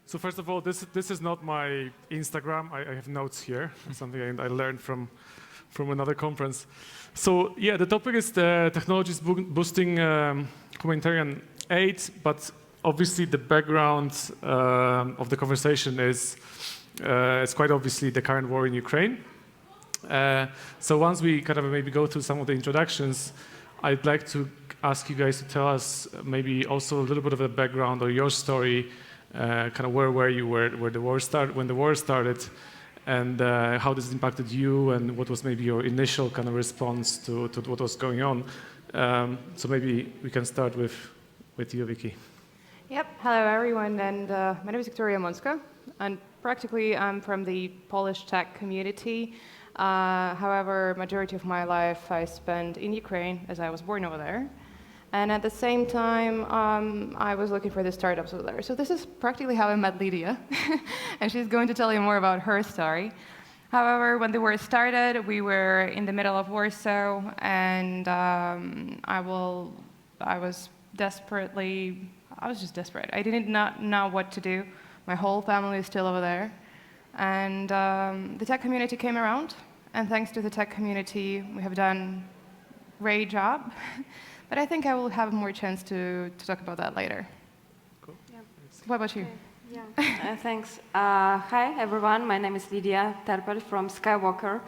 So first of all, this is not my Instagram. I have notes here, something I learned from another conference. So yeah, the topic is the technologies boosting humanitarian aid, but obviously the background of the conversation is quite obviously the current war in Ukraine. So once we kind of maybe go through some of the introductions, I'd like to ask you guys to tell us maybe also a little bit of a background or your story. Kind of where were you when the war started, and how this impacted you, and what was maybe your initial kind of response to what was going on. So maybe we can start with you, Vicky. Yep. Hello, everyone, and my name is Monska, and practically I'm from the Polish tech community. However, majority of my life I spent in Ukraine, as I was born over there. And at the same time, I was looking for the startups over there. So this is practically how I met Lidiya, and she's going to tell you more about her story. However, when the war started, we were in the middle of Warsaw, and I was just desperate. I did not know what to do. My whole family is still over there. And the tech community came around, and thanks to the tech community, we have done a great job. But I think I will have more chance to talk about that later. Cool. Yeah. What about you? Okay. Yeah. Thanks. Hi, everyone. My name is Lydia Thurper from Skyworker.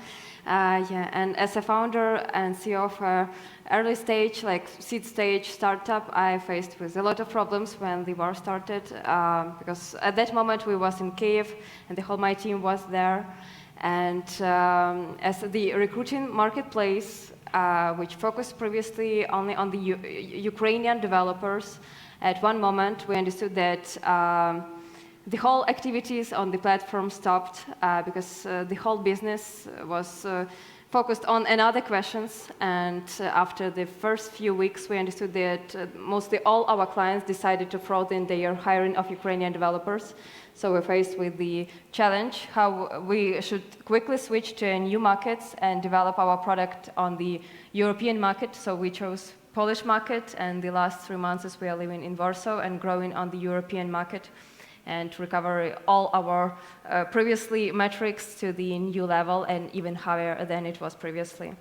And as a founder and CEO of a early stage, like seed stage startup, I faced with a lot of problems when the war started, because at that moment we was in Kyiv, and the whole my team was there. And as the recruiting marketplace, which focused previously only on the Ukrainian developers, at one moment we understood that the whole activities on the platform stopped because the whole business was focused on another questions. And after the first few weeks, we understood that mostly all our clients decided to fraud in their hiring of Ukrainian developers. So we're faced with the challenge how we should quickly switch to new markets and develop our product on the European market. So we chose Polish market, and the last 3 months we are living in Warsaw and growing on the European market and recover all our previously metrics to the new level and even higher than it was previously.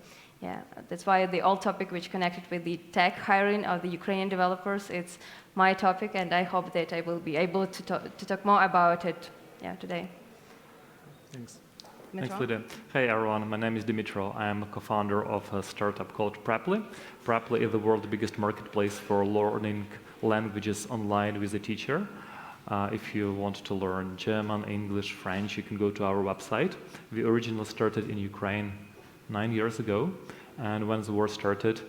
Yeah, that's why the old topic which connected with the tech hiring of the Ukrainian developers, it's my topic, and I hope that I will be able to talk more about it today. Thanks. Thanks, Lidiya. Hey, everyone. My name is Dmytro. I am a co-founder of a startup called Terpel. Terpel is the world's biggest marketplace for learning languages online with a teacher. If you want to learn German, English, French, you can go to our website. We originally started in Ukraine 9 years ago, and when the war started,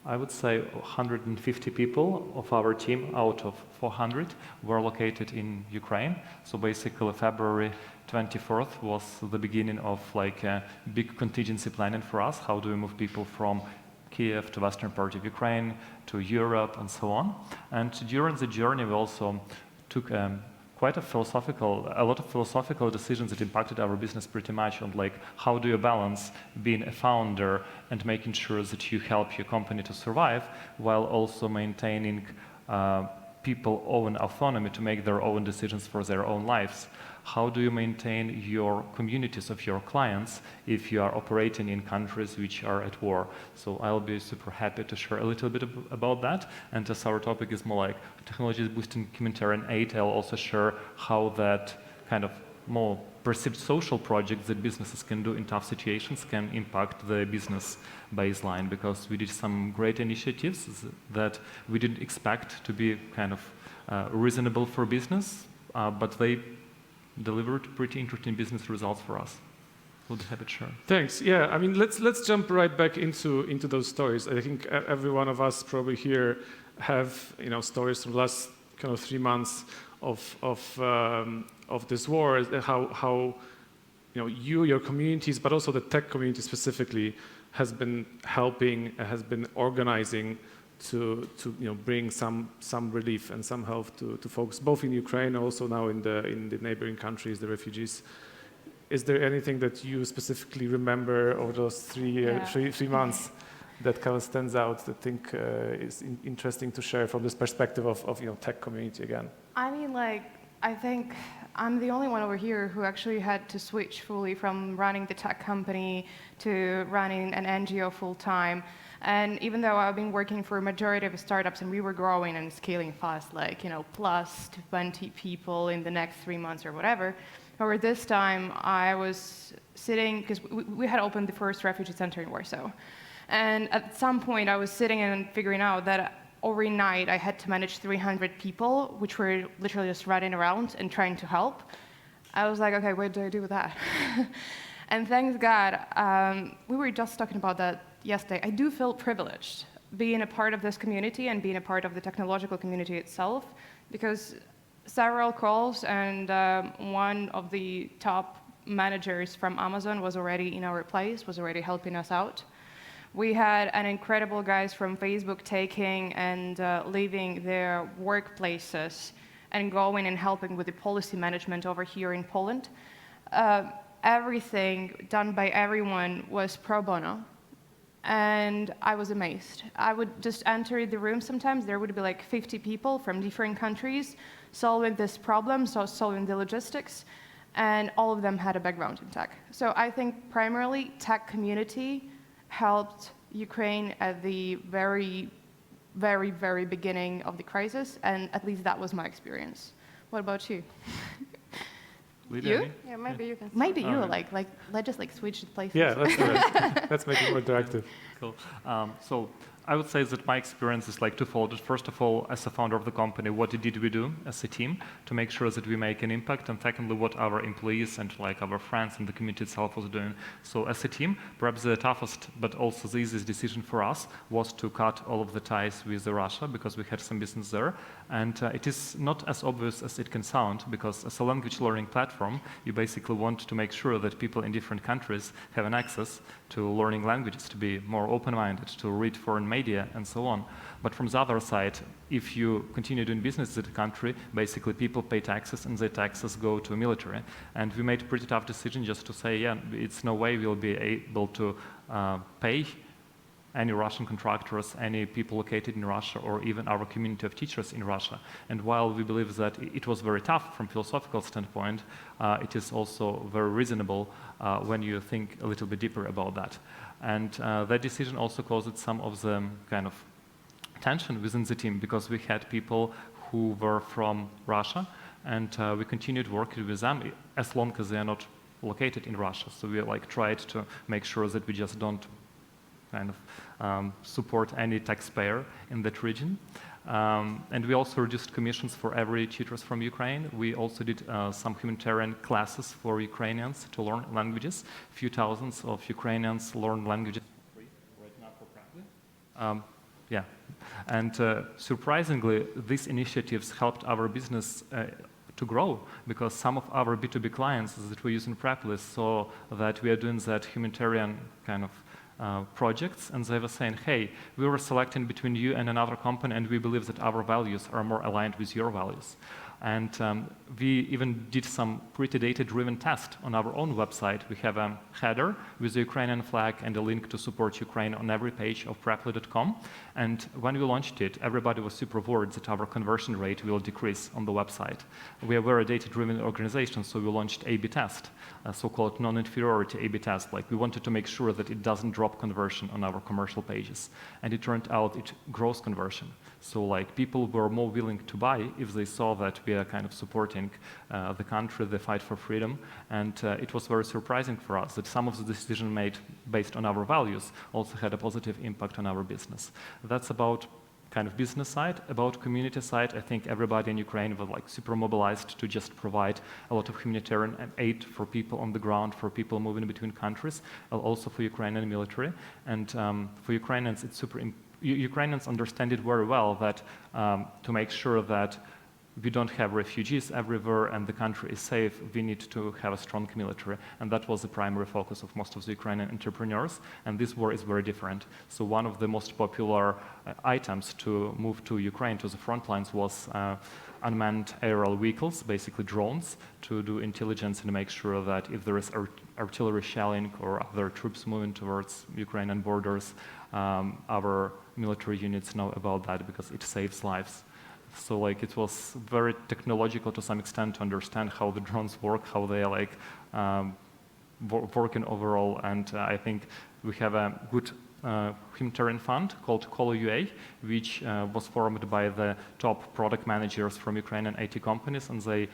I would say 150 people of our team out of 400 were located in Ukraine. So basically February 24th was the beginning of like a big contingency planning for us. How do we move people from Kyiv to western part of Ukraine, to Europe, and so on. And during the journey, we also took quite a lot of philosophical decisions that impacted our business pretty much on like how do you balance being a founder and making sure that you help your company to survive while also maintaining people's own autonomy to make their own decisions for their own lives. How do you maintain your communities of your clients if you are operating in countries which are at war? So I'll be super happy to share a little bit about that. And as our topic is more like technologies boosting humanitarian aid, I'll also share how that kind of more perceived social projects that businesses can do in tough situations can impact the business baseline, because we did some great initiatives that we didn't expect to be kind of reasonable for business, but they delivered pretty interesting business results for us. We'll be happy to share. Thanks. Yeah, I mean, let's jump right back into those stories. I think every one of us probably here have stories from the last kind of 3 months of this war. How your communities, but also the tech community specifically, has been helping, has been organizing to bring some relief and some help to folks both in Ukraine and also now in the neighboring countries, the refugees. is there anything that you specifically remember over those three months that kind of stands out, that think is interesting to share from this perspective of tech community again? I mean, like, I think I'm the only one over here who actually had to switch fully from running the tech company to running an NGO full time. And even though I've been working for a majority of startups and we were growing and scaling fast, like, plus 20 people in the next 3 months or whatever, however, this time I was sitting, because we had opened the first refugee center in Warsaw. And at some point I was sitting and figuring out that overnight I had to manage 300 people, which were literally just running around and trying to help. I was like, okay, what do I do with that? And thanks God, we were just talking about that yesterday. I do feel privileged being a part of this community and being a part of the technological community itself, because several calls and one of the top managers from Amazon was already in our place, was already helping us out. We had an incredible guys from Facebook taking and leaving their workplaces and going and helping with the policy management over here in Poland. Everything done by everyone was pro bono. And I was amazed. I would just enter the room sometimes, there would be like 50 people from different countries solving this problem, so solving the logistics, and all of them had a background in tech. So I think primarily tech community helped Ukraine at the very, very, very beginning of the crisis, and at least that was my experience. What about you? Lydia? You? Yeah, maybe you can. Maybe you, let's just switch the places. Yeah, let's do it. Let's make it more interactive. Cool. So I would say that my experience is like twofold. First of all, as a founder of the company, what did we do as a team to make sure that we make an impact? And secondly, what our employees and like our friends and the community itself was doing. So as a team, perhaps the toughest, but also the easiest decision for us was to cut all of the ties with Russia, because we had some business there. And it is not as obvious as it can sound, because as a language learning platform, you basically want to make sure that people in different countries have an access to learning languages, to be more open-minded, to read foreign media, and so on. But from the other side, if you continue doing business in the country, basically people pay taxes, and the taxes go to military. And we made a pretty tough decision just to say, yeah, it's no way we'll be able to pay any Russian contractors, any people located in Russia, or even our community of teachers in Russia. And while we believe that it was very tough from a philosophical standpoint, it is also very reasonable when you think a little bit deeper about that. And that decision also caused some of the kind of tension within the team, because we had people who were from Russia, and we continued working with them as long as they are not located in Russia. So we tried to make sure that we just don't kind of support any taxpayer in that region. And we also reduced commissions for every tutors from Ukraine. We also did some humanitarian classes for Ukrainians to learn languages. A few thousands of Ukrainians learn languages for free right now for practice. Yeah, and surprisingly, these initiatives helped our business to grow, because some of our B2B clients that we use in Preply saw that we are doing that humanitarian kind of projects, and they were saying, hey, we were selecting between you and another company, and we believe that our values are more aligned with your values. And we even did some pretty data-driven test on our own website. We have a header with the Ukrainian flag and a link to support Ukraine on every page of Preply.com. And when we launched it, everybody was super worried that our conversion rate will decrease on the website. We are a very data-driven organization, so we launched A/B test, a so-called non-inferiority A/B test. Like, we wanted to make sure that it doesn't drop conversion on our commercial pages. And it turned out it grows conversion. So like, people were more willing to buy if they saw that we are kind of supporting the country, the fight for freedom. And it was very surprising for us that some of the decisions made based on our values also had a positive impact on our business. That's about kind of business side. About community side, I think everybody in Ukraine was like super mobilized to just provide a lot of humanitarian aid for people on the ground, for people moving between countries, also for Ukrainian military. And for Ukrainians, it's super important. Ukrainians understand it very well, that to make sure that we don't have refugees everywhere and the country is safe, we need to have a strong military. And that was the primary focus of most of the Ukrainian entrepreneurs. And this war is very different. So one of the most popular items to move to Ukraine, to the front lines, was unmanned aerial vehicles, basically drones, to do intelligence and make sure that if there is artillery shelling or other troops moving towards Ukrainian borders, our military units know about that because it saves lives. So like it was very technological to some extent to understand how the drones work, how they are like working overall, and I think we have a good humanitarian fund called CoLUA, which was formed by the top product managers from Ukrainian IT companies, and they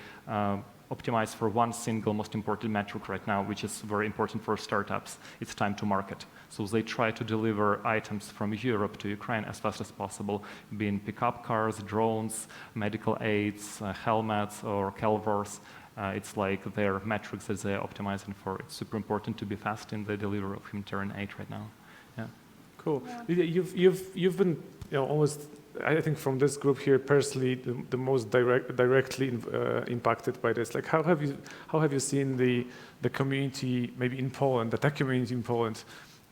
optimize for one single most important metric right now, which is very important for startups. It's time to market. So they try to deliver items from Europe to Ukraine as fast as possible, being pickup cars, drones, medical aids, helmets, or calvars. It's like their metrics that they're optimizing for. It's super important to be fast in the delivery of humanitarian aid right now. Yeah. Cool. Yeah. You've been almost, I think, from this group here personally the most directly impacted by this. Like, how have you seen the community maybe in Poland, the tech community in Poland?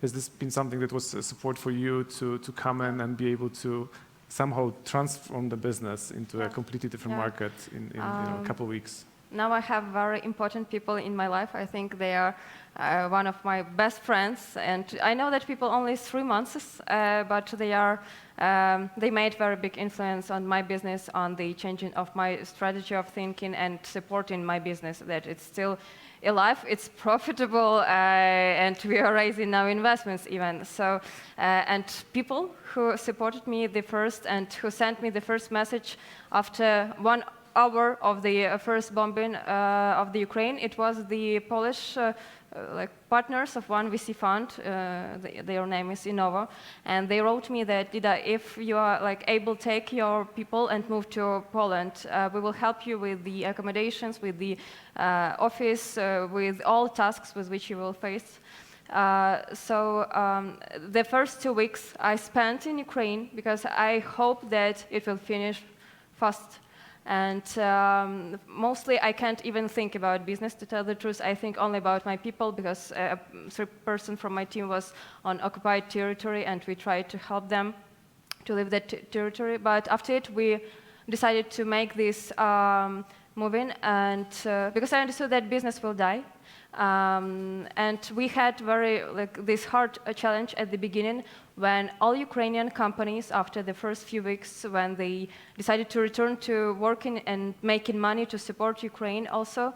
Has this been something that was a support for you to come in and be able to somehow transform the business into a completely different market in a couple of weeks? Now I have very important people in my life. I think they are one of my best friends, and I know that people only 3 months, but they made very big influence on my business, on the changing of my strategy of thinking and supporting my business, that it's still alive, it's profitable, and we are raising now investments even. So, and people who supported me the first and who sent me the first message after 1 hour of the first bombing of the Ukraine, it was the Polish partners of one VC fund. Their name is Innova, and they wrote me that, Lidiya, if you are able, take your people and move to Poland. We will help you with the accommodations, with the office, with all tasks with which you will face. So the first 2 weeks I spent in Ukraine because I hope that it will finish fast. And mostly I can't even think about business, to tell the truth. I think only about my people, because a person from my team was on occupied territory and we tried to help them to leave that territory. But after it, we decided to make this moving, and because I understood that business will die. And we had this hard challenge at the beginning, when all Ukrainian companies, after the first few weeks, when they decided to return to working and making money to support Ukraine also,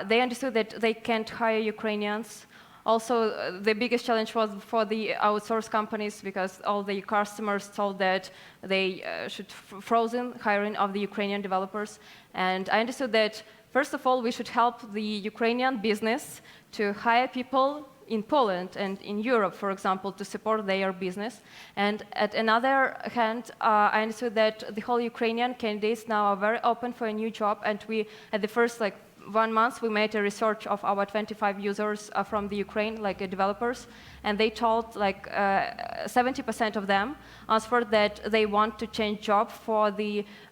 they understood that they can't hire Ukrainians. Also, the biggest challenge was for the outsourced companies, because all the customers told that they should frozen hiring of the Ukrainian developers. And I understood that, first of all, we should help the Ukrainian business to hire people in Poland and in Europe, for example, to support their business. And at another hand, I understood that the whole Ukrainian candidates now are very open for a new job. And we, at the first 1 month, we made a research of our 25 users from the Ukraine, developers, and they told 70% of them answered that they want to change job for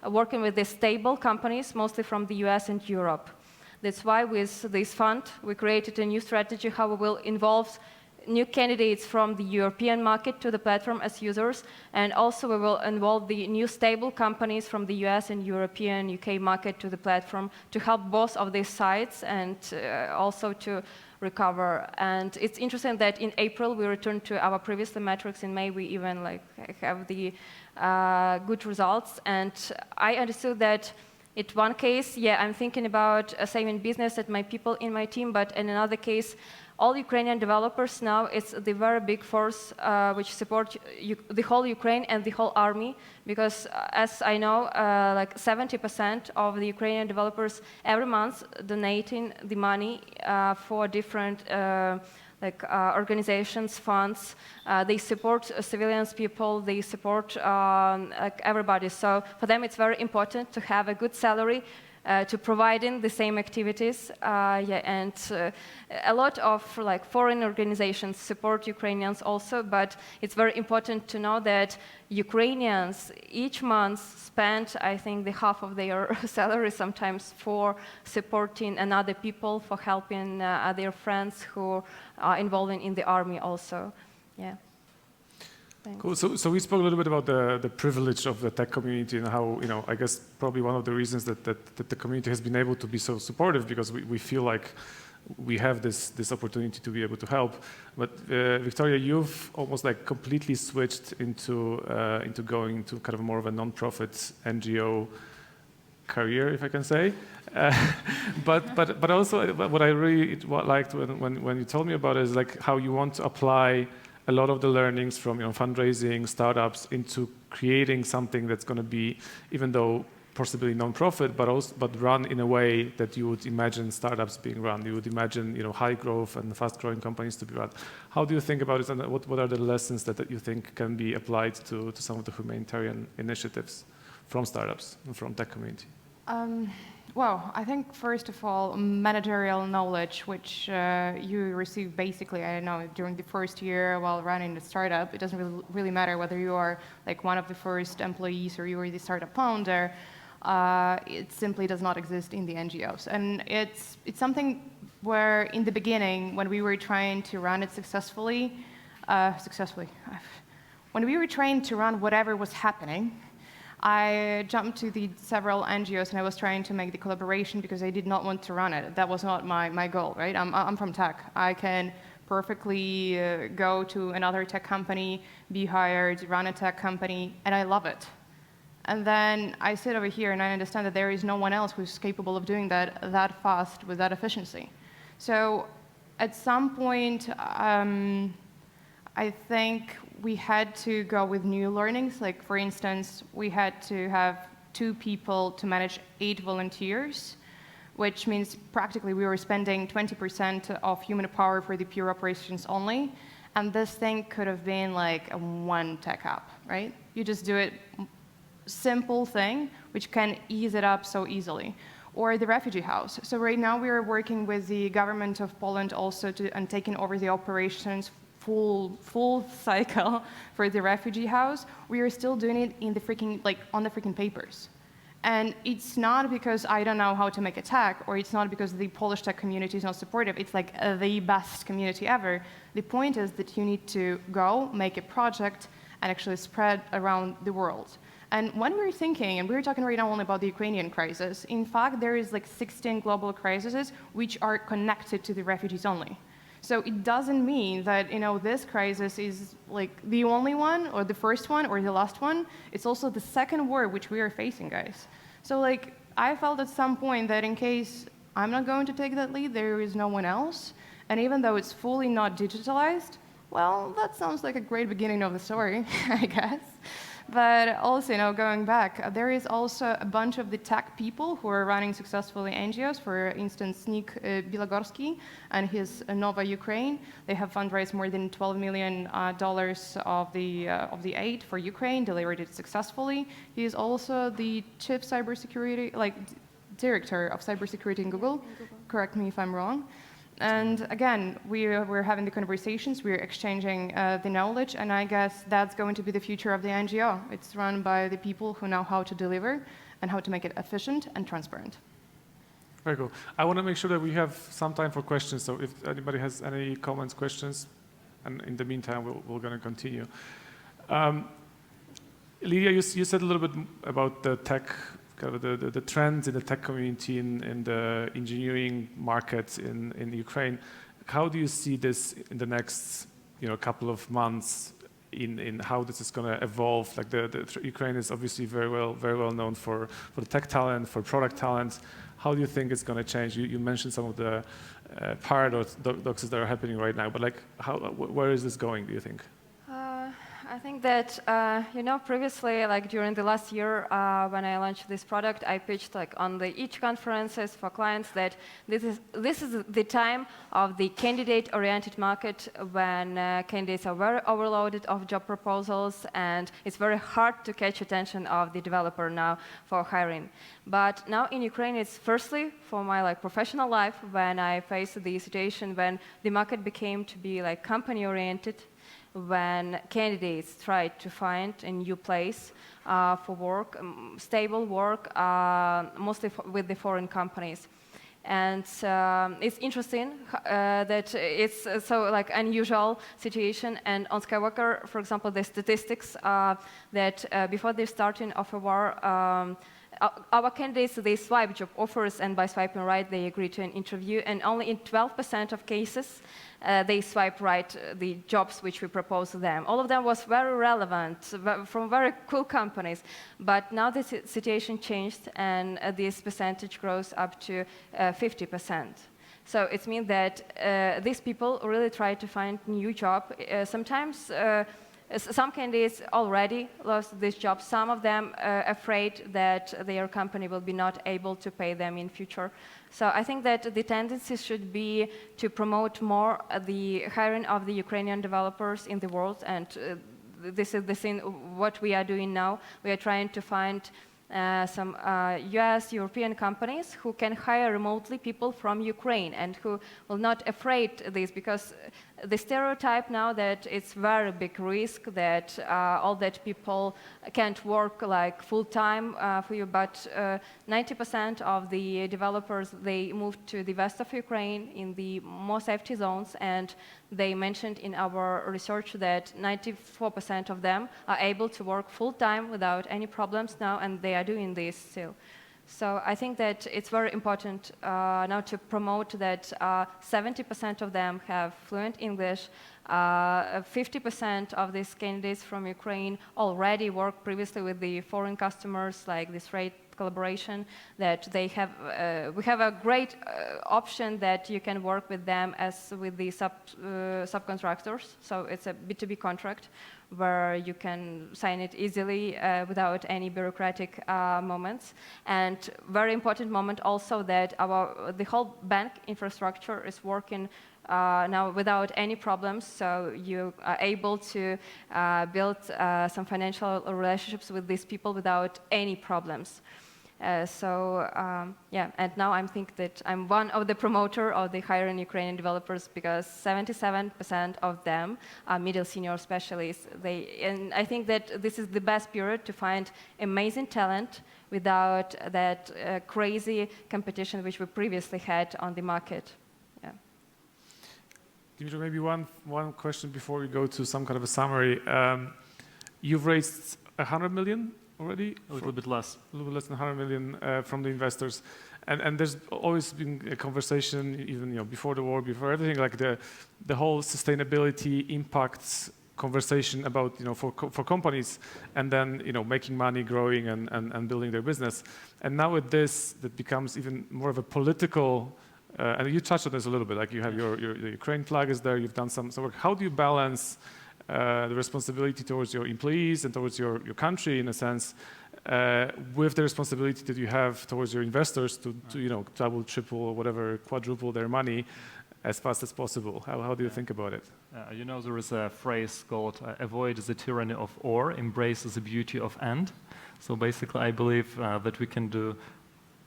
working with the stable companies, mostly from the US and Europe. That's why with this fund, we created a new strategy how we will involve new candidates from the European market to the platform as users, and also we will involve the new stable companies from the US and European, UK market to the platform to help both of these sides and also to recover. And it's interesting that in April we returned to our previous metrics. In May we even have the good results, and I understood that in one case, I'm thinking about saving business at my people in my team, but in another case, all Ukrainian developers now, it's the very big force which support the whole Ukraine and the whole army, because as I know, 70% of the Ukrainian developers every month donating the money for different organizations, funds. They support civilians people, they support everybody. So for them it's very important to have a good salary to providing the same activities. And a lot of foreign organizations support Ukrainians also, but it's very important to know that Ukrainians each month spend, I think, the half of their salary sometimes for supporting another people, for helping their friends who are involved in the army also. Thanks. Cool. So we spoke a little bit about the privilege of the tech community and how, I guess probably one of the reasons that the community has been able to be so supportive, because we feel like we have this opportunity to be able to help. But Victoria, you've almost like completely switched into going to kind of more of a non-profit NGO career, if I can say. But also what I really liked when you told me about it is like how you want to apply a lot of the learnings from fundraising, startups into creating something that's going to be, even though possibly non-profit, but run in a way that you would imagine startups being run. You would imagine high growth and fast-growing companies to be run. How do you think about it, and what are the lessons that you think can be applied to some of the humanitarian initiatives from startups and from tech community? Well, I think first of all, managerial knowledge, which you receive basically, I don't know, during the first year while running the startup. It doesn't really matter whether you are like one of the first employees or you are the startup founder. It simply does not exist in the NGOs, and it's something where in the beginning, when we were trying to run it successfully, when we were trying to run whatever was happening, I jumped to the several NGOs and I was trying to make the collaboration because I did not want to run it. That was not my goal, right? I'm from tech. I can perfectly go to another tech company, be hired, run a tech company, and I love it. And then I sit over here and I understand that there is no one else who's capable of doing that fast with that efficiency. So at some point, I think we had to go with new learnings. Like, for instance, we had to have 2 people to manage 8 volunteers, which means practically we were spending 20% of human power for the pure operations only. And this thing could have been like a one tech app, right? You just do it, simple thing, which can ease it up so easily. Or the refugee house. So right now we are working with the government of Poland also and taking over the operations full cycle for the refugee house. We are still doing it in the on the freaking papers. And it's not because I don't know how to make a tech, or it's not because the Polish tech community is not supportive. It's like the best community ever. The point is that you need to go, make a project, and actually spread around the world. And when we're thinking, and we're talking right now only about the Ukrainian crisis, in fact, there is like 16 global crises which are connected to the refugees only. So it doesn't mean that this crisis is like the only one, or the first one, or the last one. It's also the second war which we are facing, guys. So like I felt at some point that in case I'm not going to take that lead, there is no one else. And even though it's fully not digitalized, well, that sounds like a great beginning of the story, I guess. But also, going back, there is also a bunch of the tech people who are running successfully NGOs. For instance, Nick Bilagorsky and his Nova Ukraine. They have fundraised more than $12 million of the aid for Ukraine, delivered it successfully. He is also the chief cybersecurity, director of cybersecurity in Google. Correct me if I'm wrong. And again, we're having the conversations, we're exchanging the knowledge, and I guess that's going to be the future of the NGO. It's run by the people who know how to deliver and how to make it efficient and transparent. Very cool. I want to make sure that we have some time for questions, so if anybody has any comments, questions, and in the meantime, we're going to continue. Lidia, you said a little bit about the tech, kind of the trends in the tech community in the engineering market in Ukraine. How do you see this in the next couple of months in how this is going to evolve? Like Ukraine is obviously very well known for the tech talent, for product talent. How do you think it's going to change? You mentioned some of the paradoxes that are happening right now, but where is this going, do you think? I think that, previously, during the last year, when I launched this product, I pitched on the each conferences for clients that this is the time of the candidate-oriented market when candidates are very overloaded of job proposals, and it's very hard to catch attention of the developer now for hiring. But now in Ukraine, it's firstly for my professional life when I faced the situation when the market became to be company-oriented, when candidates tried to find a new place for work, stable work, mostly with the foreign companies. And it's interesting that it's so like unusual situation. And on Skyworker, for example, the statistics that before the starting of a war, our candidates, they swipe job offers, and by swiping right, they agree to an interview. And only in 12% of cases, they swipe right the jobs which we propose to them. All of them was very relevant, from very cool companies. But now the situation changed, and this percentage grows up to 50%. So it means that these people really try to find new job. Sometimes some candidates already lost this job. Some of them are afraid that their company will be not able to pay them in future. So I think that the tendency should be to promote more the hiring of the Ukrainian developers in the world. And this is the thing what we are doing now. We are trying to find some US, European companies who can hire remotely people from Ukraine and who will not afraid this, because the stereotype now that it's very big risk that all that people can't work like full-time for you, but 90% of the developers, they moved to the west of Ukraine in the more safety zones, and they mentioned in our research that 94% of them are able to work full-time without any problems now, and they are doing this still. So I think that it's very important now to promote that 70% of them have fluent English, 50% of these candidates from Ukraine already worked previously with the foreign customers, like this trade collaboration, that they have, we have a great option that you can work with them as with the subcontractors. So it's a B2B contract where you can sign it easily without any bureaucratic moments. And very important moment also that the whole bank infrastructure is working now without any problems, so you are able to build some financial relationships with these people without any problems. Yeah, and now I think that I'm one of the promoter of the hiring Ukrainian developers, because 77% of them are middle senior specialists. And I think that this is the best period to find amazing talent without that crazy competition which we previously had on the market. Yeah. Dmytro, maybe one question before we go to some kind of a summary. You've raised 100 million already? A little bit less. A little bit less than 100 million from the investors. And there's always been a conversation, even before the war, before everything, like the whole sustainability impacts conversation about for companies, and then making money, growing, and building their business. And now with this, that becomes even more of a political. And you touched on this a little bit, like you have the Ukraine flag is there, you've done some work. How do you balance the responsibility towards your employees and towards your country, in a sense, with the responsibility that you have towards your investors to double, triple, or whatever, quadruple their money as fast as possible? How do you think about it? There is a phrase called avoid the tyranny of or, embrace the beauty of and. So basically, I believe that we can do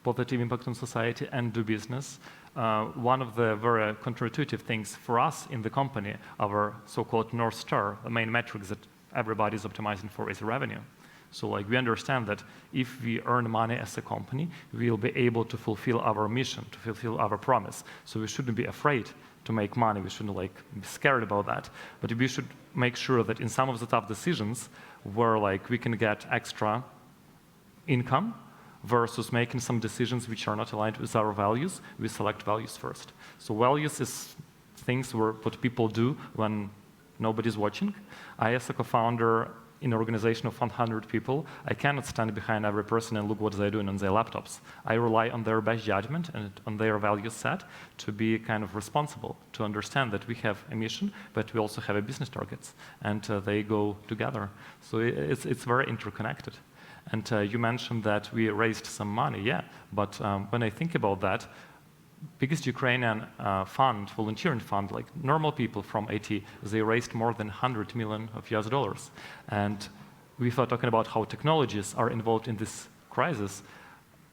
positive impact on society and do business. One of the very counterintuitive things for us in the company, our so-called North Star, the main metrics that everybody is optimizing for, is revenue. So we understand that if we earn money as a company, we'll be able to fulfill our mission, to fulfill our promise. So we shouldn't be afraid to make money. We shouldn't be scared about that. But we should make sure that in some of the tough decisions where we can get extra income, versus making some decisions which are not aligned with our values, we select values first. So values is things what people do when nobody's watching. I, as a co-founder in an organization of 100 people, I cannot stand behind every person and look what they're doing on their laptops. I rely on their best judgment and on their value set to be kind of responsible, to understand that we have a mission, but we also have a business targets, and they go together. So it's very interconnected. And you mentioned that we raised some money, yeah. But when I think about that, biggest Ukrainian fund, volunteering fund, like normal people from IT, they raised more than $100 million of US. And we were talking about how technologies are involved in this crisis.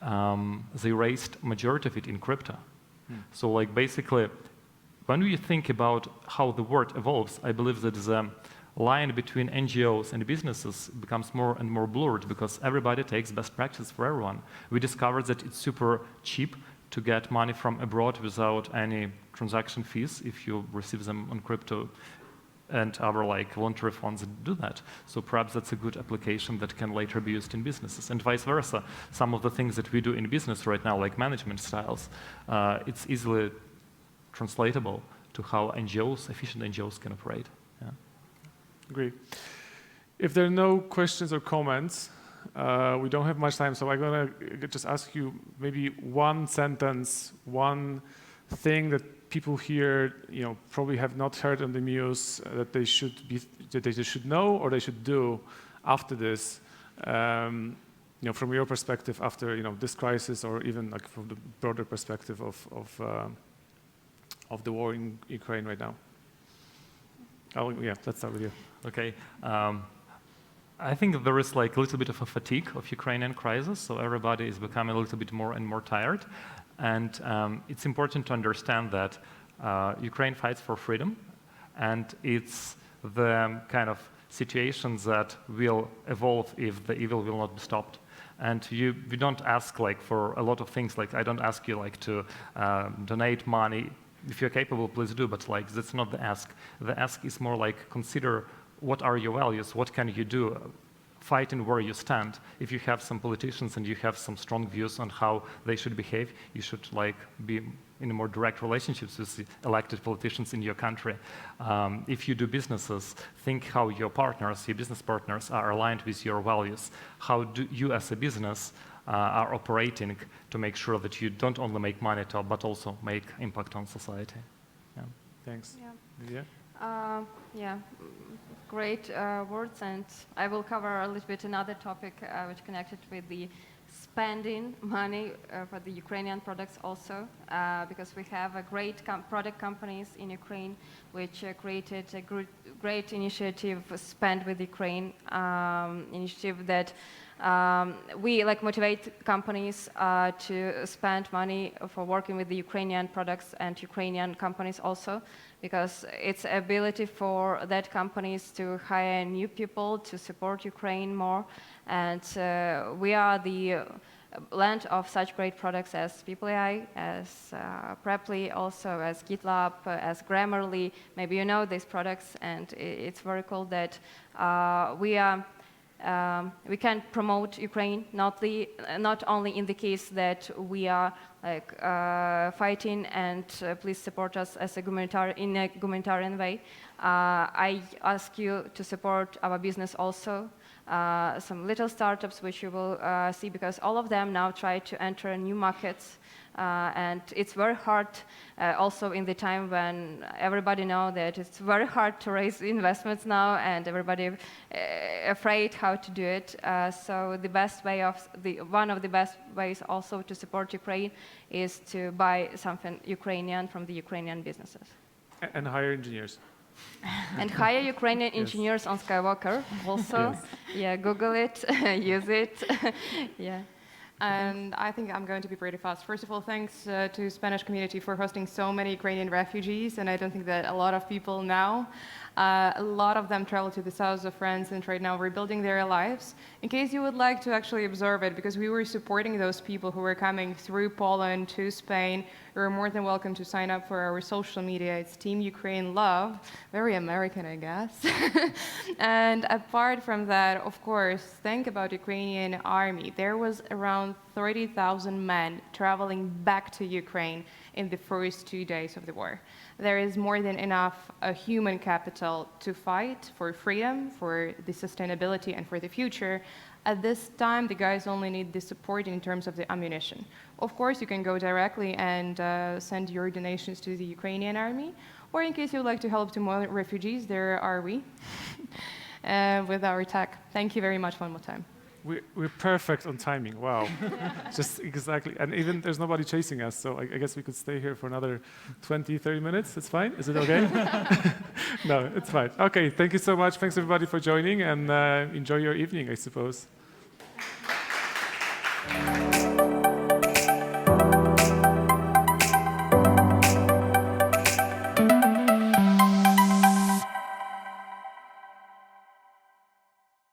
They raised majority of it in crypto. So basically, when we think about how the world evolves, I believe that the line between NGOs and businesses becomes more and more blurred, because everybody takes best practice for everyone. We discovered that it's super cheap to get money from abroad without any transaction fees if you receive them on crypto, and other like voluntary funds that do that. So perhaps that's a good application that can later be used in businesses, and vice versa. Some of the things that we do in business right now, like management styles, it's easily translatable to how NGOs, efficient NGOs, can operate. Yeah. Agree. If there are no questions or comments, we don't have much time, so I'm gonna just ask you maybe one sentence, one thing that people here, probably have not heard on the news that they should know or they should do after this. From your perspective, after this crisis, or even like from the broader perspective of the war in Ukraine right now. Let's start with you. Okay. I think there is like a little bit of a fatigue of Ukrainian crisis, so everybody is becoming a little bit more and more tired. And it's important to understand that Ukraine fights for freedom, and it's the kind of situations that will evolve if the evil will not be stopped. And we don't ask like for a lot of things. Like I don't ask you like to donate money. If you're capable, please do. But like that's not the ask. The ask is more like consider what are your values. What can you do? Fighting where you stand. If you have some politicians and you have some strong views on how they should behave, you should like be in more direct relationships with the elected politicians in your country. If you do businesses, think how your partners, your business partners, are aligned with your values. How do you as a business are operating to make sure that you don't only make money, but also make impact on society. Yeah. Thanks. Yeah. Lidiya? Yeah, great words, and I will cover a little bit another topic which connected with the spending money for the Ukrainian products also, because we have a great product companies in Ukraine which created a great initiative, Spend with Ukraine, initiative that we like motivate companies to spend money for working with the Ukrainian products and Ukrainian companies also, because it's ability for that companies to hire new people to support Ukraine more. And we are the land of such great products as PeopleAI, as Preply, also as GitLab, as Grammarly. Maybe you know these products, and it's very cool that we can promote Ukraine, not only in the case that we are like fighting and please support us as in a humanitarian way. I ask you to support our business also. Some little startups which you will see, because all of them now try to enter new markets. And it's very hard also in the time when everybody knows that it's very hard to raise investments now, and everybody afraid how to do it. So the best way one of the best ways also to support Ukraine is to buy something Ukrainian from the Ukrainian businesses. And hire engineers. And hire Ukrainian engineers on Skyworker also. Yeah, Google it, use it. Yeah. And I think I'm going to be pretty fast. First of all, thanks to Spanish community for hosting so many Ukrainian refugees, and I don't think that a lot of people know. A lot of them travel to the south of France and right now rebuilding their lives. In case you would like to actually observe it, because we were supporting those people who were coming through Poland to Spain, you're more than welcome to sign up for our social media. It's Team Ukraine Love. Very American, I guess. And apart from that, of course, think about Ukrainian army. There was around 30,000 men traveling back to Ukraine in the first 2 days of the war. There is more than enough human capital to fight for freedom, for the sustainability, and for the future. At this time, the guys only need the support in terms of the ammunition. Of course, you can go directly and send your donations to the Ukrainian army, or in case you'd like to help to more refugees, there are we with our tech. Thank you very much one more time. We're perfect on timing. Wow. Just exactly. And even there's nobody chasing us, so I guess we could stay here for another 20, 30 minutes. It's fine? Is it okay? No, it's fine. Okay, thank you so much. Thanks everybody for joining, and enjoy your evening, I suppose.